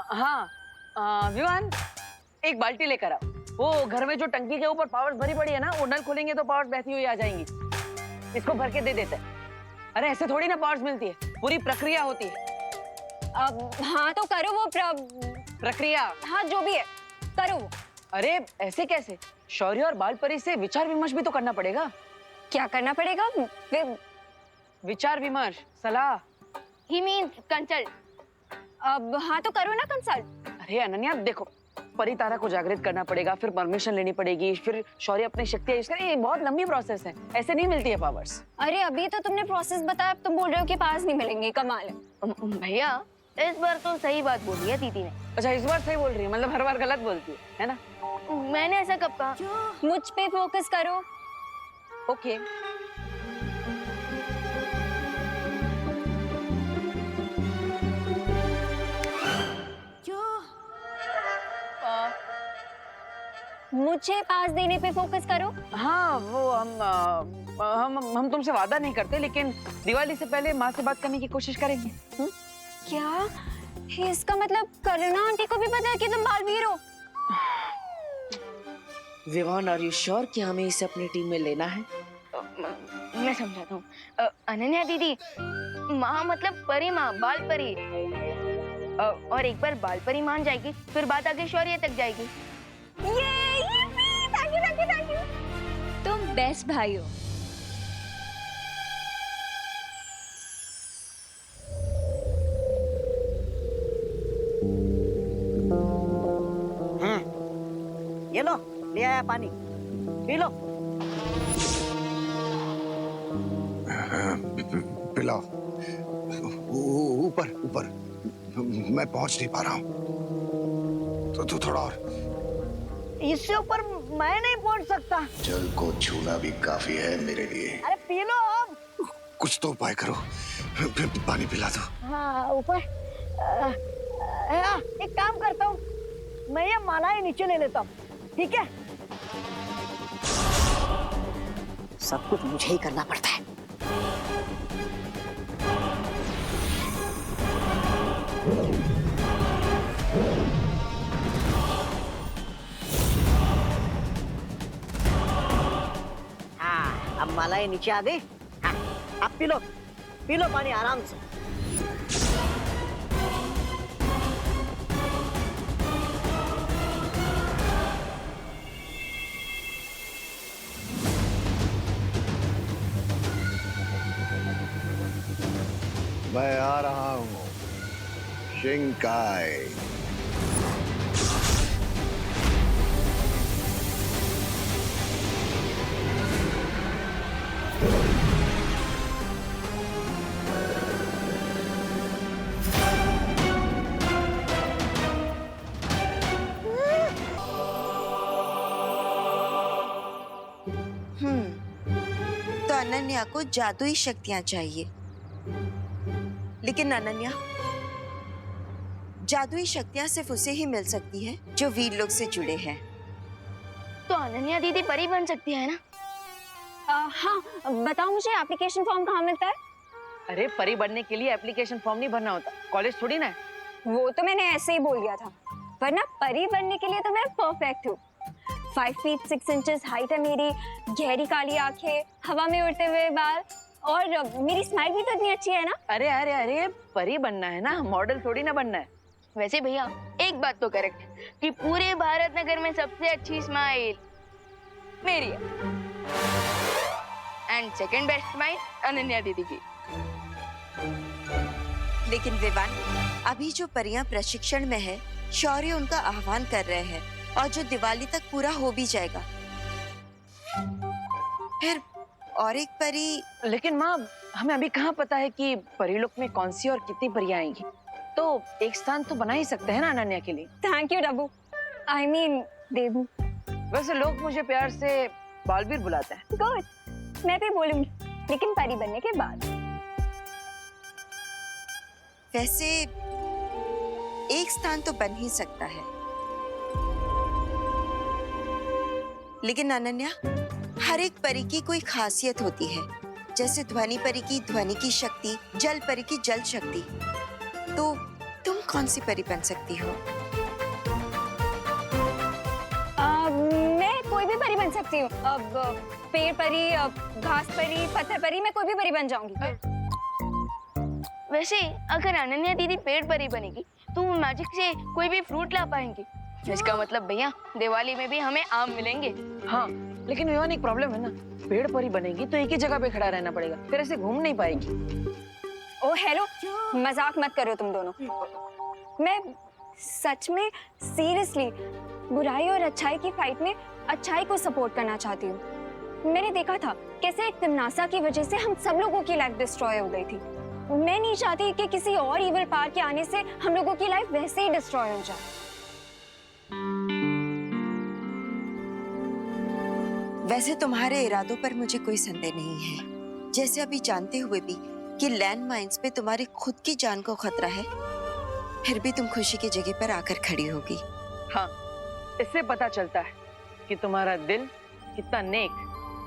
हाँ विवान, एक बाल्टी लेकर आओ। वो घर में जो टंकी के ऊपर पावर्स भरी पड़ी है ना, वो नल खोलेंगे तो पावर्स बहती हुई आ जाएंगी। इसको भर के दे देते हैं। अरे ऐसे थोड़ी ना पावर्स मिलती है, पूरी प्रक्रिया होती है। हाँ तो करो वो प्रक्रिया। हाँ जो भी है करो वो। अरे ऐसे कैसे? शौर्य और बाल परी से विचार विमर्श भी तो करना पड़ेगा। क्या करना पड़ेगा? विचार विमर्श, सलाह। ही मीन्स कंसल्ट। अब हाँ तो करो ना कंसल्ट। अरे अनन्या देखो, परी तारा को जागृत करना पड़ेगा, फिर परमिशन लेनी पड़ेगी, फिर शौर्य अपनी शक्तियां यूज करे। ये बहुत लंबी प्रोसेस है, ऐसे नहीं मिलती है पावर्स। अरे अभी तो तुमने प्रोसेस बताया, अब तुम बोल रहे हो कि पास नहीं मिलेंगे। कमाल है। भैया इस बार तो सही बात बोली है दीदी ने। अच्छा इस बार सही बोल रही है, मतलब हर बार गलत बोलती है ना? मैंने ऐसा कब कहा? मुझ पे फोकस करो। ओके। मुझे पास देने पे फोकस करो। हाँ वो हम तुमसे वादा नहीं करते, लेकिन दिवाली से पहले माँ से बात करने की कोशिश करेंगे। क्या इसका मतलब करुणा आंटी को भी पता है कि तुम बालवीर हो? विवान, आर यू श्योर कि हमें इसे अपनी टीम में लेना है? मैं समझाता हूँ। अनन्या दीदी, माँ मतलब परी माँ, बाल परी। और एक बार बाल परी मान जाएगी, फिर बात आगे शौर्य तक जाएगी। Thank you. तुम बेस्ट भाई हो। ये लो, ले आया पानी, पी लो। पिलाओ। ऊपर ऊपर, मैं पहुंच नहीं पा रहा हूँ। तो थोड़ा और। इससे ऊपर मैं नहीं पहुंच सकता। जल को छूना भी काफी है मेरे लिए। अरे पी लो अब। कुछ तो उपाय करो, फिर पानी पिला दो। हाँ ऊपर। एक काम करता हूँ, मैं ये मालाएं नीचे ले लेता हूँ, ठीक है? सब कुछ मुझे ही करना पड़ता है। हाँ अब मालाएं नीचे आ गई। हाँ अब पी लो पानी आराम से। मैं आ रहा हूँ, शिंकाई। तो अनन्या को जादुई शक्तियां चाहिए, लेकिन अनन्या, जादुई शक्तियां सिर्फ उसे ही मिल सकती है जो वीर लोग से जुड़े हैं। तो अनन्या दीदी परी बन सकती है ना? हाँ बताओ मुझे, एप्लीकेशन फॉर्म कहाँ मिलता है? अरे परी बनने के लिए एप्लीकेशन फॉर्म नहीं भरना होता, कॉलेज थोड़ी ना है। वो तो मैंने ऐसे ही बोल दिया था, वरना परी बनने के लिए तो मैं परफेक्ट हूँ। 5 फीट 6 इंचेस हाइट है मेरी, गहरी काली आंखें, हवा में उड़ते हुए बाल, और मेरी स्माइल भी तो इतनी अच्छी है ना। अरे अरे अरे, परी बनना है ना, मॉडल थोड़ी ना बनना है। वैसे भैया एक बात तो करेक्ट है कि पूरे भारत नगर में सबसे अच्छी स्माइल मेरी है, and second best smile Ananya दीदी की। लेकिन विवान, अभी जो परियां प्रशिक्षण में है, शौर्य उनका आह्वान कर रहे हैं, और जो दिवाली तक पूरा हो भी जाएगा। फिर और एक परी। लेकिन माँ, हमें अभी कहाँ पता है कि परीलोक में कौन सी और कितनी परियां आएंगी, तो एक स्थान तो बना ही सकते हैं ना अनन्या के लिए। Thank you Dabbu, I mean Debu. वैसे लोग मुझे प्यार से बालवीर बुलाते हैं। गुड, मैं भी बोलूंगी, लेकिन परी बनने के बाद। वैसे एक स्थान तो बन ही सकता है, लेकिन अनन्या, हर एक परी की कोई खासियत होती है। जैसे ध्वनि परी की ध्वनि की शक्ति, जल परी की जल शक्ति। तो तुम कौन सी परी बन सकती हो? मैं कोई भी परी बन सकती हूँ। अब पेड़ परी, घास परी, पत्थर परी, मैं कोई भी परी बन जाऊंगी। वैसे अगर अनन्या दीदी पेड़ परी बनेगी तो वो मैजिक से कोई भी फ्रूट ला पाएंगी। इसका मतलब भैया दिवाली में भी हमें आम मिलेंगे। हाँ, लेकिन विवान एक प्रॉब्लम है ना, पेड़ पर ही बनेगी तो एक ही जगह पे खड़ा रहना पड़ेगा, फिर ऐसे घूम नहीं पाएगी। ओ हेलो, मजाक मत करो तुम दोनों। मैं सच में सीरियसली बुराई और अच्छाई की फाइट में अच्छाई को सपोर्ट करना चाहती हूँ। मैंने देखा था कैसे एक तिमनासा की वजह से हम सब लोगों की लाइफ डिस्ट्रॉय हो गई थी। मैं नहीं चाहती कि किसी और इविल पावर के आने से हम लोगों की लाइफ वैसे ही डिस्ट्रॉय हो जाए। वैसे तुम्हारे इरादों पर मुझे कोई संदेह नहीं है, जैसे अभी जानते हुए भी कि लैंड माइंस पे तुम्हारी खुद की जान को खतरा है, फिर भी तुम खुशी की जगह पर आकर खड़ी होगी। हाँ, इससे पता चलता है कि तुम्हारा दिल कितना नेक,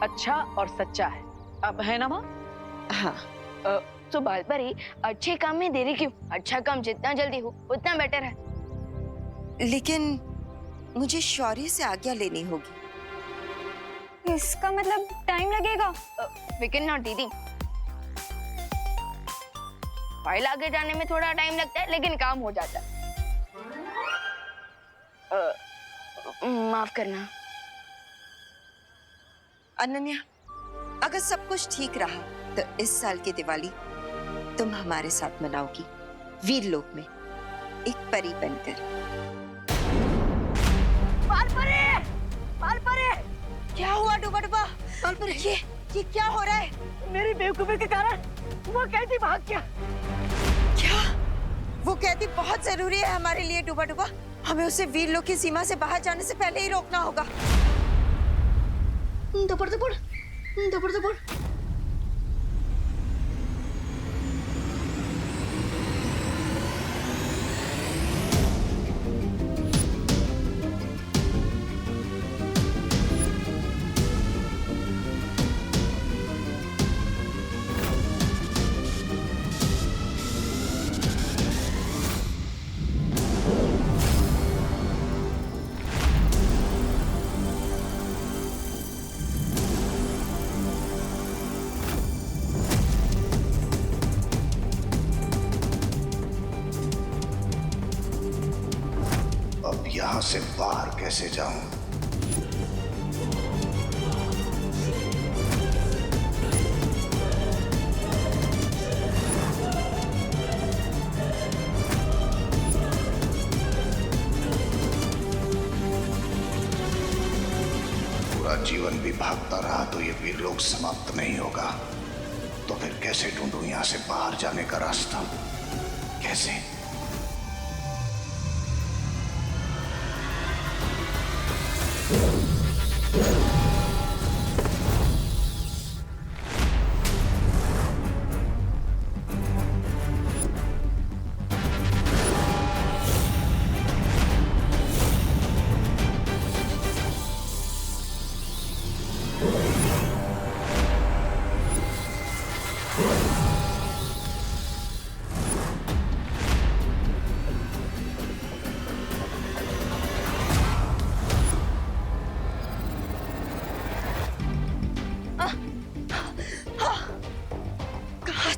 अच्छा और सच्चा है। अब है ना माँ? हाँ। तो बाल परी, अच्छे काम में देरी क्यों? अच्छा काम जितना जल्दी हो उतना बेटर है। लेकिन मुझे शौर्य से आज्ञा लेनी होगी। इसका मतलब टाइम लगेगा? फिकर नॉट दीदी, फाइल आगे जाने में थोड़ा टाइम लगता है लेकिन काम हो जाता है। माफ करना अनन्या, अगर सब कुछ ठीक रहा तो इस साल की दिवाली तुम हमारे साथ मनाओगी, वीरलोक में एक परी बनकर। क्या हुआ डूबा डूबा? ये क्या हो रहा है? मेरी बेवकूफी के कारण वो कैदी भाग गया। क्या? वो कैदी बहुत जरूरी है हमारे लिए डूबा डूबा। हमें उसे वीरलोक की सीमा से बाहर जाने से पहले ही रोकना होगा। दबड़ दबड़ दबड़ दबड़। अब यहाँ से बाहर कैसे जाऊं? पूरा जीवन भी भागता रहा तो ये वीरलोक समाप्त नहीं होगा। तो फिर कैसे ढूंढूं यहाँ से बाहर जाने का रास्ता? कैसे?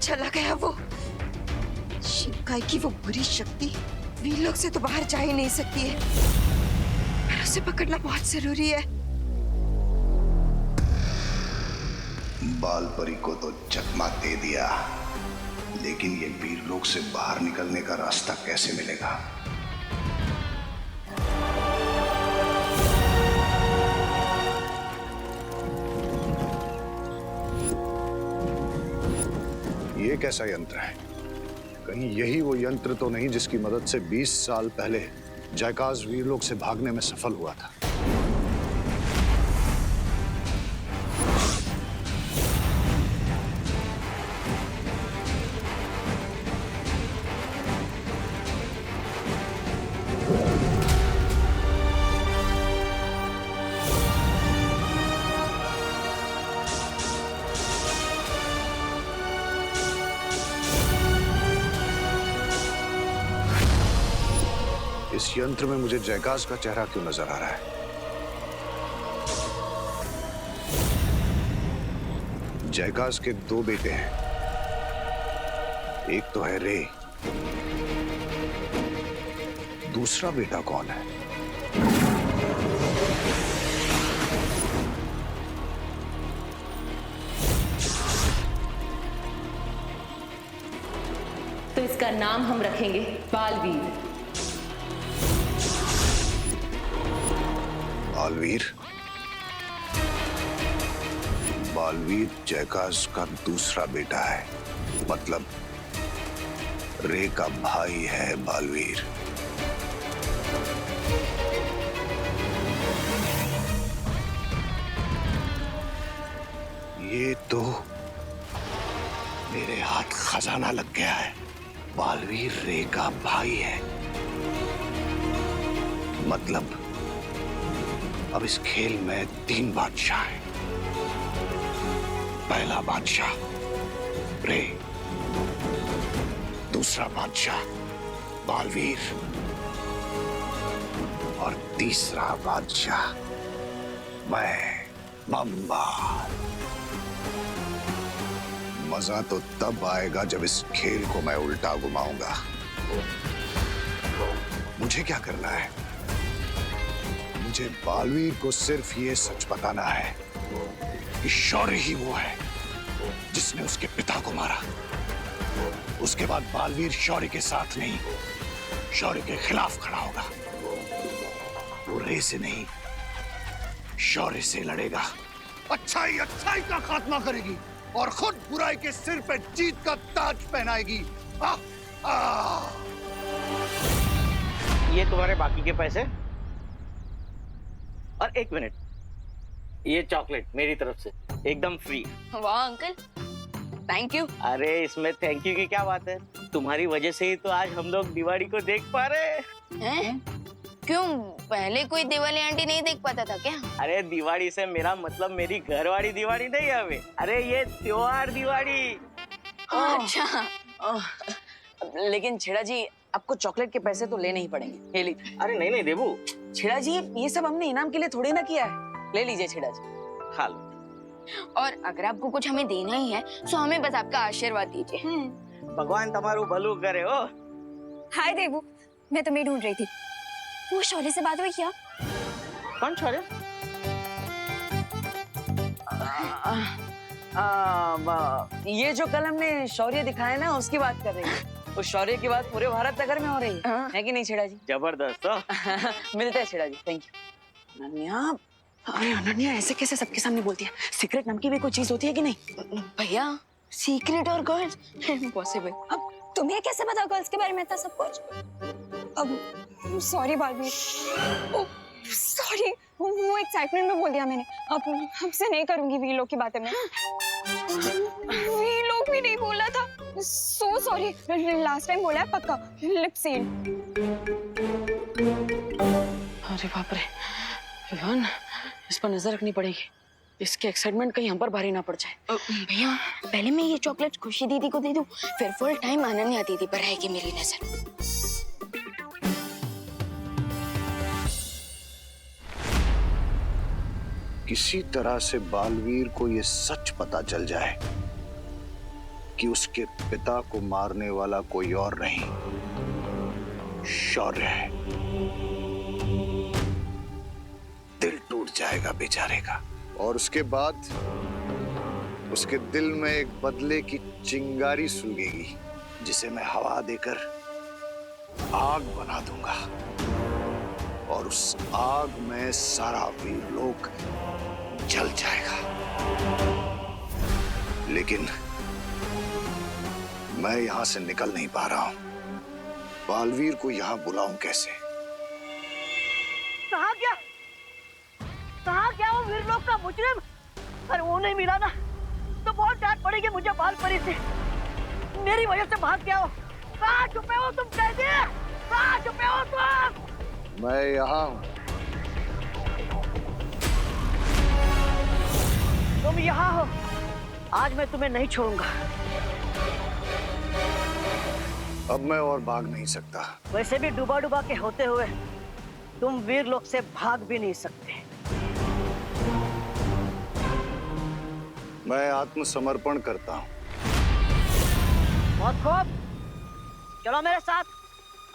चला गया वो शिवकाई की वो बुरी शक्ति वीरलोक से तो बाहर जा ही नहीं सकती है, पर उसे पकड़ना बहुत जरूरी है। बाल परी को तो चकमा दे दिया, लेकिन ये वीरलोक से बाहर निकलने का रास्ता कैसे मिलेगा? ये कैसा यंत्र है? कहीं यही वो यंत्र तो नहीं जिसकी मदद से 20 साल पहले जयकाज वीरलोक से भागने में सफल हुआ था? इस यंत्र में मुझे जयकाश का चेहरा क्यों नजर आ रहा है? जयकाश के दो बेटे हैं, एक तो है रे, दूसरा बेटा कौन है? तो इसका नाम हम रखेंगे बालवीर। बालवीर? बालवीर जयकाश का दूसरा बेटा है, मतलब रे का भाई है बालवीर। ये तो मेरे हाथ खजाना लग गया है। बालवीर रे का भाई है, मतलब अब इस खेल में 3 बादशाह हैं। पहला बादशाह रे, दूसरा बादशाह बालवीर और तीसरा बादशाह मैं बम्बाल। मजा तो तब आएगा जब इस खेल को मैं उल्टा घुमाऊंगा। मुझे क्या करना है? मुझे बालवीर को सिर्फ ये सच बताना है कि शौर्य ही वो है जिसने उसके पिता को मारा। उसके बाद बालवीर शौर्य के साथ नहीं, शौर्य के खिलाफ खड़ा होगा। वो रे से नहीं, शौर्य से लड़ेगा। अच्छाई अच्छाई का खात्मा करेगी और खुद बुराई के सिर पे जीत का ताज पहनाएगी। ये तुम्हारे बाकी के पैसे और 1 मिनट, ये चॉकलेट मेरी तरफ से एकदम फ्री। वाह अंकल, थैंक यू। अरे इसमें थैंक यू की क्या बात है? तुम्हारी वजह से ही तो आज हम लोग दिवाली को देख पा रहे हैं? क्यों, पहले कोई दिवाली आंटी नहीं देख पाता था क्या? अरे दिवाली से मेरा मतलब मेरी घरवाली दिवाली नहीं है हमें। अरे ये त्योहार दिवाली। अच्छा। लेकिन छेड़ा जी, आपको चॉकलेट के पैसे तो लेने ही पड़ेंगे। ये लीजिए। अरे नहीं नहीं देबू। छेड़ा जी, ये सब हमने इनाम के लिए थोड़ी ना किया है। ले लीजिए छेड़ा जी। खा लो। और अगर आपको कुछ हमें देना ही है तो हमें बस आपका आशीर्वाद दीजिए। भगवान तुम्हारू भलू करे हो। हाय देवू, मैं तुम्हें ढूंढ रही थी। वो शौर्य से बात हुई क्या? कौन शौर्य? ये जो कल हमने शौर्य दिखाया ना, उसकी बात कर रही है। उस शौर्य की बात पूरे भारत नगर में हो रही है कि नहीं छेड़ा जी? जबरदस्त हो। मिलते हैं छेड़ा जी, थैंक यू। अनन्या, अरे अनन्या ऐसे कैसे सबके सामने बोलती है? सीक्रेट नाम की भी कोई चीज होती है कि नहीं? भैया, सीक्रेट और गर्ल्स इम्पॉसिबल। अब तुम्हें कैसे पता गर्ल्स के बारे में इतना सब कुछ? अब सॉरी बालवीर, सॉरी, वो एक्साइटमेंट में बोल दिया मैंने। अब हमसे नहीं करूंगी वी लोग की बातें मैं। वी लोग भी नहीं बोला था। सो सॉरी, लास्ट टाइम बोला है पक्का, लिप सील। अरे बाप रे, विवान, इस पर नजर रखनी पड़ेगी। इसके एक्साइटमेंट कहीं हम पर भारी ना पड़ जाए। भैया, पहले मैं ये चॉकलेट खुशी दीदी को दे दूं, फिर फुल टाइम अनन्या दीदी पर रहेगी मेरी नजर। किसी तरह से बालवीर को यह सच पता चल जाए कि उसके पिता को मारने वाला कोई और नहीं, शौर्य है। दिल टूट जाएगा बेचारे का, और उसके बाद उसके दिल में एक बदले की चिंगारी सुलगेगी, जिसे मैं हवा देकर आग बना दूंगा, और उस आग में सारा वीर लोक जल जाएगा। लेकिन मैं यहां से निकल नहीं पा रहा हूं। बालवीर को यहां बुलाऊं कैसे? कहाँ क्या वो वीर लोग का मुजरिम? अरे वो नहीं मिला ना तो बहुत डांट पड़ेगी मुझे बालपरी से। मेरी वजह से भाग गया हो। कहाँ छुपे हो तुम कैदी? कहाँ छुपे हो तुम? मैं यहाँ हूँ। तुम यहाँ हो, आज मैं तुम्हें नहीं छोड़ूंगा। अब मैं और भाग नहीं सकता। वैसे भी डूबा डूबा के होते हुए तुम वीर लोग से भाग भी नहीं सकते। मैं आत्मसमर्पण करता हूँ। बहुत खूब, चलो मेरे साथ,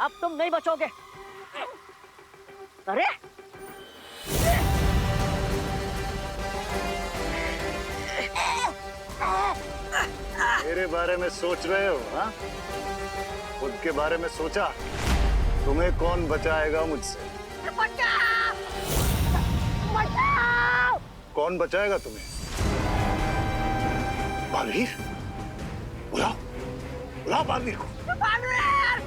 अब तुम नहीं बचोगे। अरे मेरे बारे में सोच रहे हो? हाँ, खुद के बारे में सोचा? तुम्हें कौन बचाएगा मुझसे? बचाओ! बचाओ! कौन बचाएगा तुम्हें? बालवीर, बुलाओ बुलाओ बालवीर को। बालवीर!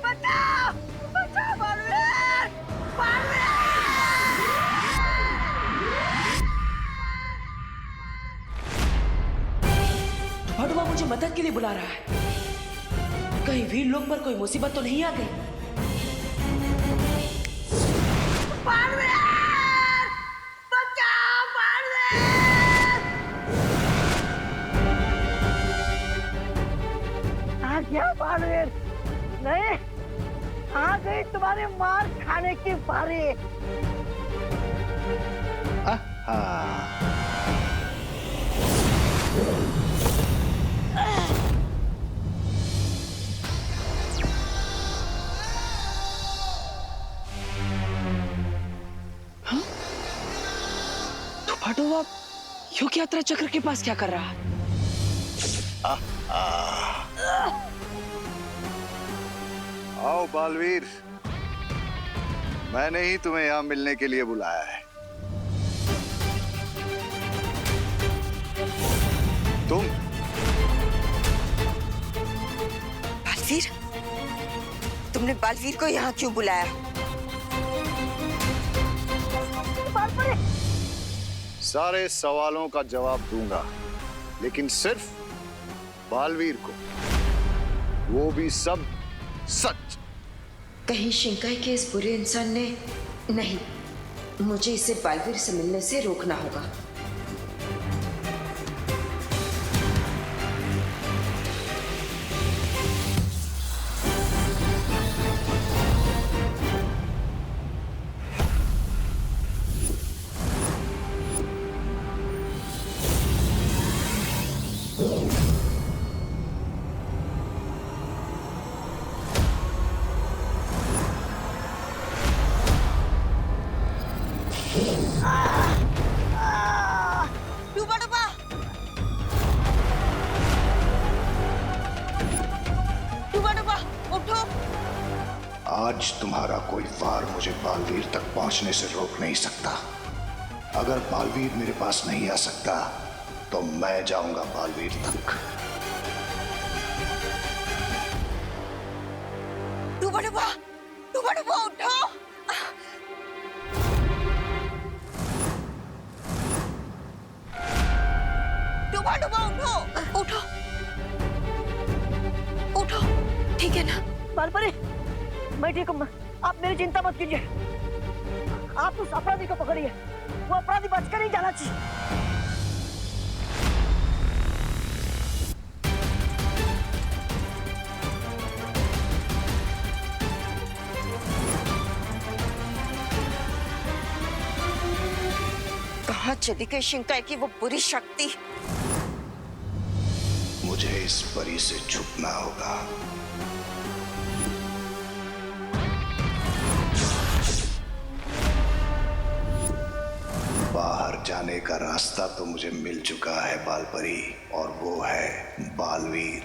बचाओ! बचाओ बालवीर! बालवीर! भड़ुआ मुझे मदद के लिए बुला रहा है। कहीं वीर लोग पर कोई मुसीबत तो नहीं आ गई? बालवीर! बचाओ बालवीर! आ गया बालवीर। नहीं, आ गई तुम्हारे मार खाने की बारी। तो भड़ुआ योग यात्रा चक्र के पास क्या कर रहा है? आओ बालवीर, मैंने ही तुम्हें यहाँ मिलने के लिए बुलाया है। तुम बालवीर, तुमने बालवीर को यहाँ क्यों बुलाया? सारे सवालों का जवाब दूंगा, लेकिन सिर्फ बालवीर को, वो भी सब सच। कहीं शिंकाई के इस बुरे इंसान ने नहीं, मुझे इसे बालवीर से मिलने से रोकना होगा। डूबा डूबा! डूबा डूबा! उठो! आज तुम्हारा कोई वार मुझे बालवीर तक पहुंचने से रोक नहीं सकता। अगर बालवीर मेरे पास नहीं आ सकता तो मैं जाऊंगा बालवीर तक। डूबा डूबा! डूबा डूबा उठो! डूबा डूबा उठो! उठो! उठो! ठीक है ना? बालपरी, मैं ठीक हूँ। आप मेरी चिंता मत कीजिए। आप उस अपराधी को पकड़िए। वो अपराधी बचकर ही जाना चाहिए। कहाँ चली गई शिंकाई की वो बुरी शक्ति? मुझे इस परी से छुपना होगा। बाहर जाने का रास्ता तो मुझे मिल चुका है बालपरी, और वो है बालवीर।